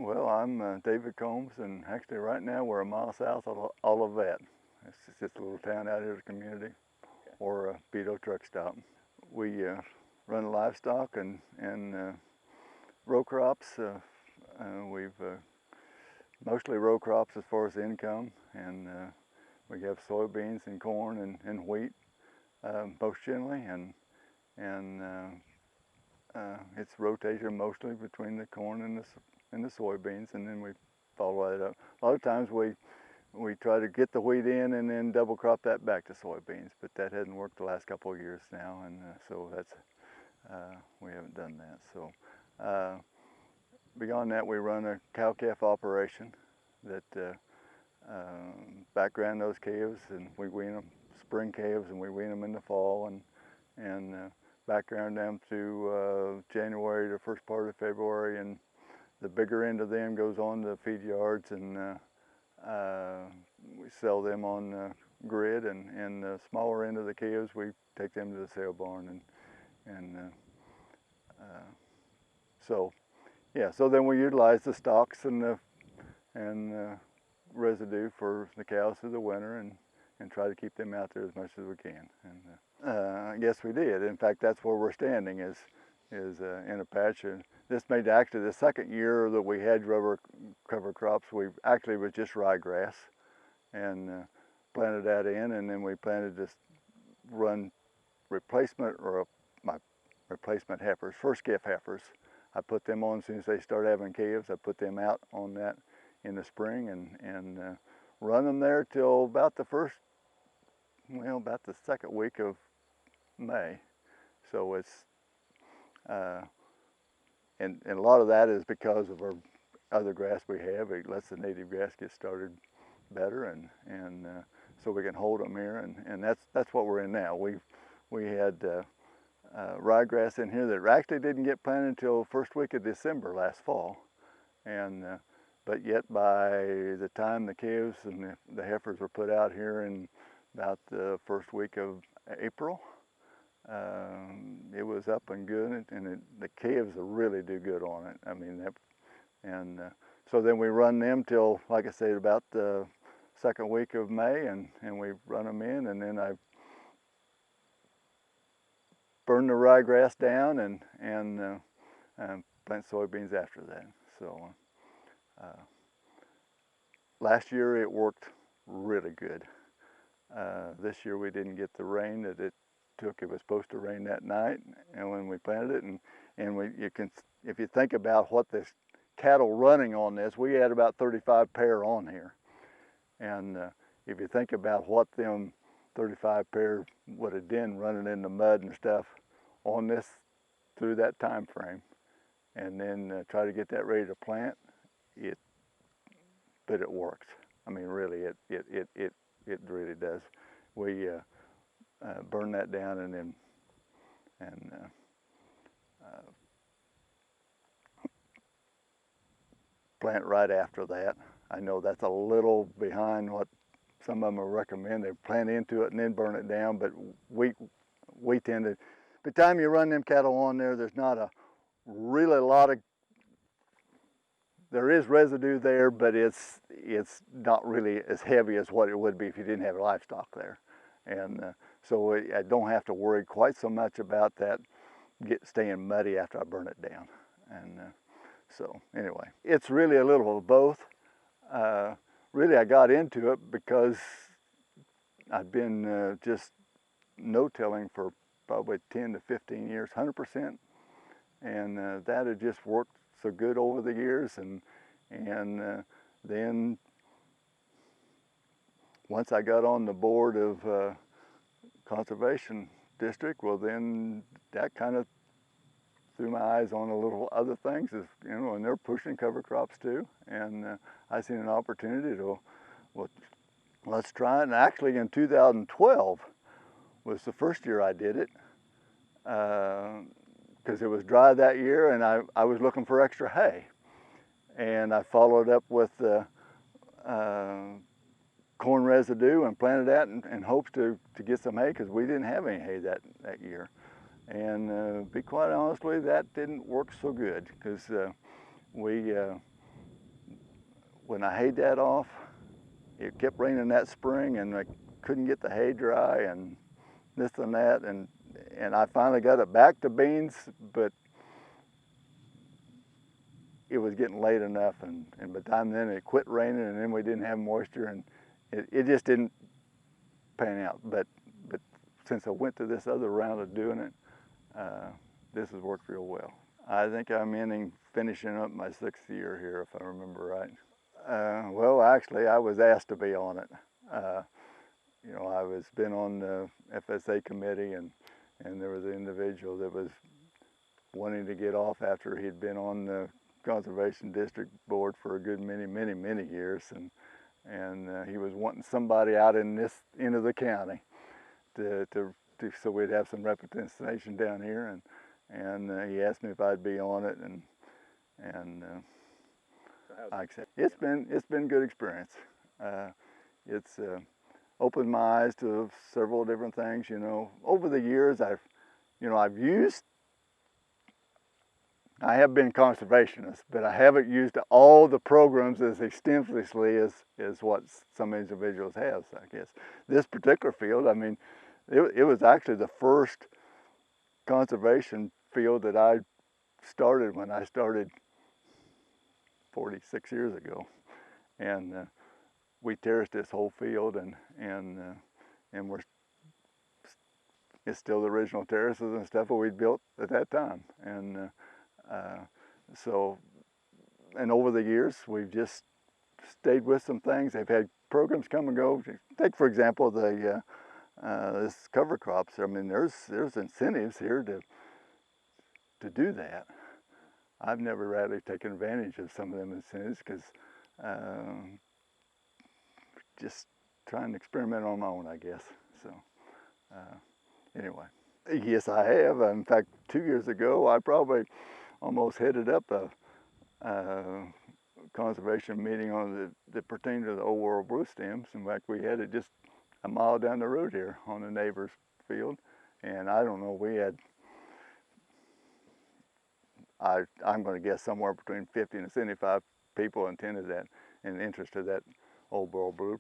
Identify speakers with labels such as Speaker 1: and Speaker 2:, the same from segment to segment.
Speaker 1: Well, I'm David Combs, and actually right now we're a mile south of Olivet. It's just a little town out here, the community, or a Beto truck stop. We run livestock and row crops. We've mostly row crops as far as income, and we have soybeans and corn and wheat most generally, and it's rotation mostly between the corn and the soybeans, and then we follow that up. A lot of times we try to get the wheat in and then double crop that back to soybeans, but that hasn't worked the last couple of years now, and so that's we haven't done that. So beyond that, we run a cow-calf operation that background those calves, and we wean them, spring calves, and we wean them in the fall, and background them to January to first part of February, and the bigger end of them goes on to feed yards, and we sell them on grid, and the smaller end of the calves we take them to the sale barn, and so yeah. So then we utilize the stalks and the residue for the cows through the winter, and try to keep them out there as much as we can. And yes, we did. In fact, that's where we're standing is in a patch. And this made actually the second year that we had rubber cover crops. We actually was just ryegrass, and planted that in, and then we planted to run replacement my replacement heifers, first gift heifers. I put them on as soon as they start having calves. I put them out on that in the spring and run them there till about the second week of May. So it's and a lot of that is because of our other grass we have. It lets the native grass get started better, and so we can hold them here, and that's what we're in now. We had ryegrass in here that actually didn't get planted until first week of December last fall, and but yet by the time the calves and the heifers were put out here in about the first week of April, it was up and good, and the calves really do good on it. I mean, so then we run them till, like I said, about the second week of May, and we run them in, and then I burn the ryegrass down and plant soybeans after that. So last year it worked really good. This year we didn't get the rain that it took. It was supposed to rain that night, and when we planted it, and if you think about what this cattle running on this, we had about 35 pair on here, and if you think about what them 35 pair would have done running in the mud and stuff on this through that time frame, and then try to get that ready to plant, but it works. I mean, really, it really does. We burn that down and then plant right after that. I know that's a little behind what some of them will recommend. They plant into it and then burn it down, but we tend to, by the time you run them cattle on there, there's not a really lot of, there is residue there, but it's not really as heavy as what it would be if you didn't have livestock there. And so I don't have to worry quite so much about that staying muddy after I burn it down. And so anyway, it's really a little of both. Really, I got into it because I've been just no-tilling for probably 10 to 15 years, 100%. And that had just worked so good over the years, and then once I got on the board of conservation district, well, then that kind of threw my eyes on a little other things, as you know, and they're pushing cover crops too, and I seen an opportunity to, well, let's try it. And actually in 2012 was the first year I did it, because it was dry that year, and I was looking for extra hay. And I followed up with corn residue and planted that in hopes to get some hay, because we didn't have any hay that year. And be quite honestly, that didn't work so good, because we when I hayed that off, it kept raining that spring, and I couldn't get the hay dry, and this and that, and I finally got it back to beans, but it was getting late enough, and by the time then it quit raining, and then we didn't have moisture, and it just didn't pan out. But since I went to this other round of doing it, this has worked real well. I think I'm finishing up my 6th year here, if I remember right. Well, actually, I was asked to be on it. You know, I was been on the FSA committee, and there was an individual that was wanting to get off after he'd been on the Conservation District Board for a good many years, and he was wanting somebody out in this end of the county so we'd have some representation down here, and he asked me if I'd be on it, and I accepted. It's been good experience. It's opened my eyes to several different things. You know, over the years I have been conservationist, but I haven't used all the programs as extensively as what some individuals have, I guess. This particular field, I mean, it was actually the first conservation field that I started when I started 46 years ago. And we terraced this whole field, and it's still the original terraces and stuff that we built at that time. And and over the years, we've just stayed with some things. They've had programs come and go. Take, for example, this cover crops. I mean, there's incentives here to do that. I've never really taken advantage of some of them incentives because just trying to experiment on my own, I guess. So anyway, yes, I have. In fact, 2 years ago, I probably almost headed up a conservation meeting on that pertained to the old world blue stems. In fact, we had it just a mile down the road here on the neighbor's field, and I don't know, we had, I'm going to guess somewhere between 50 and 75 people attended that in interest of that old world blue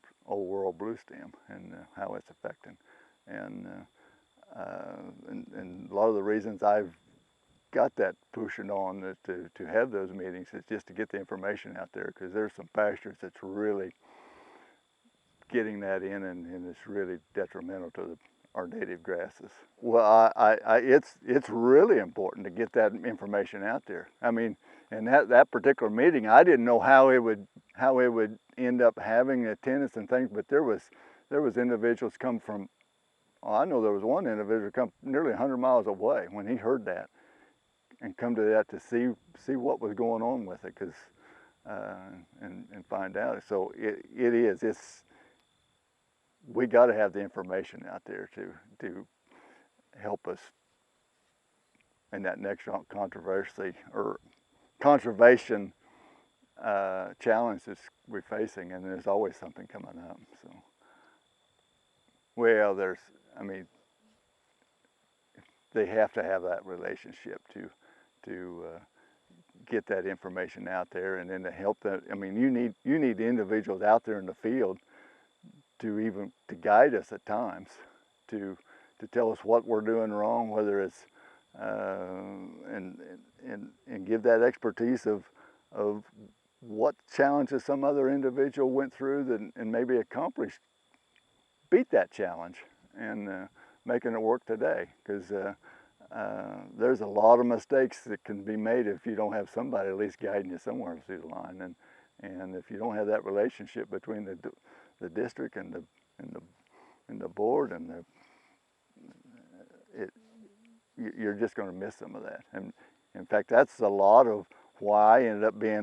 Speaker 1: stem and how it's affecting, and a lot of the reasons I've got that pushing on to have those meetings is just to get the information out there, because there's some pastures that's really getting that in, and it's really detrimental to our native grasses. Well, it's really important to get that information out there. I mean, and that particular meeting, I didn't know how it would end up having attendance and things, but there was individuals come from, I know there was one individual come nearly 100 miles away when he heard that, and come to that to see what was going on with it, because and find out. So we got to have the information out there to help us in that next controversy or conservation challenges we're facing, and there's always something coming up. So, well, I mean, they have to have that relationship to get that information out there, and then to help that. I mean, you need the individuals out there in the field to guide us at times, to tell us what we're doing wrong, whether it's and give that expertise of what challenges some other individual went through and maybe beat that challenge, and making it work today, because there's a lot of mistakes that can be made if you don't have somebody at least guiding you somewhere through the line, and if you don't have that relationship between the district and the board, and you're just going to miss some of that. And in fact, that's a lot of why I ended up being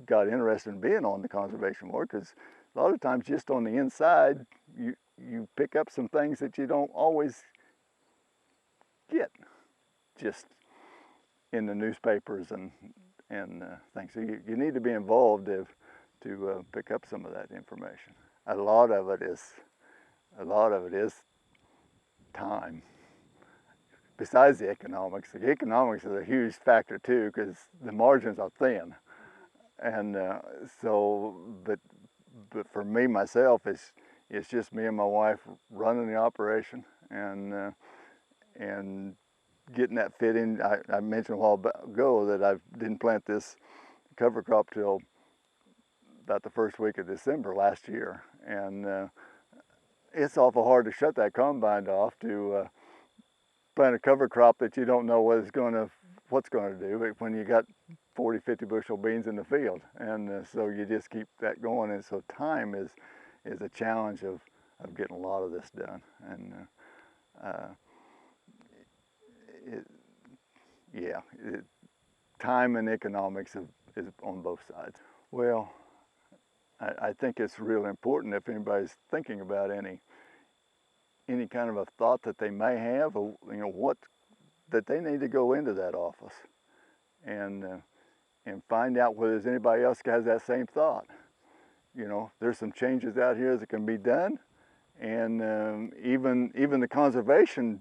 Speaker 1: got interested in being on the conservation board, because a lot of times just on the inside you pick up some things that you don't always get just in the newspapers and things. So you need to be involved to pick up some of that information. A lot of it is time. Besides the economics is a huge factor too, because the margins are thin. And but for me myself, it's just me and my wife running the operation and getting that fit in. I mentioned a while ago that I didn't plant this cover crop till about the first week of December last year, and it's awful hard to shut that combine off to plant a cover crop that you don't know what's going to do when you got 40, 50 bushel beans in the field, and so you just keep that going. And so time is a challenge of getting a lot of this done, and time and economics is on both sides. Well, I think it's really important if anybody's thinking about any kind of a thought that they may have, or what that they need to go into that office and find out whether there's anybody else that has that same thought. There's some changes out here that can be done, and even the conservation.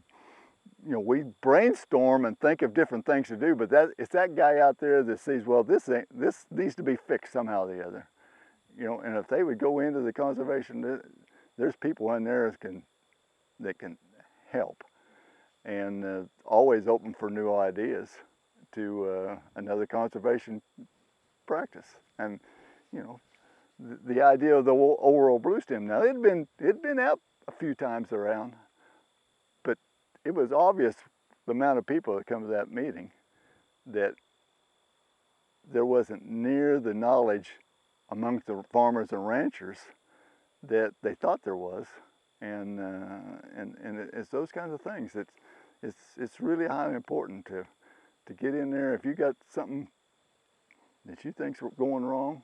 Speaker 1: We brainstorm and think of different things to do, but it's that guy out there that sees, well, this needs to be fixed somehow or the other. And if they would go into the conservation, there's people in there that can help, and always open for new ideas to another conservation practice. And the idea of the overall blue stem, now it'd been out a few times around, but it was obvious the amount of people that come to that meeting that there wasn't near the knowledge amongst the farmers and ranchers that they thought there was, and it's those kinds of things. It's really highly important to get in there. If you got something that you think's going wrong,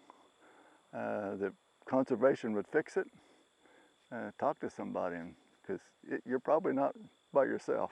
Speaker 1: that conservation would fix it, talk to somebody, because you're probably not by yourself.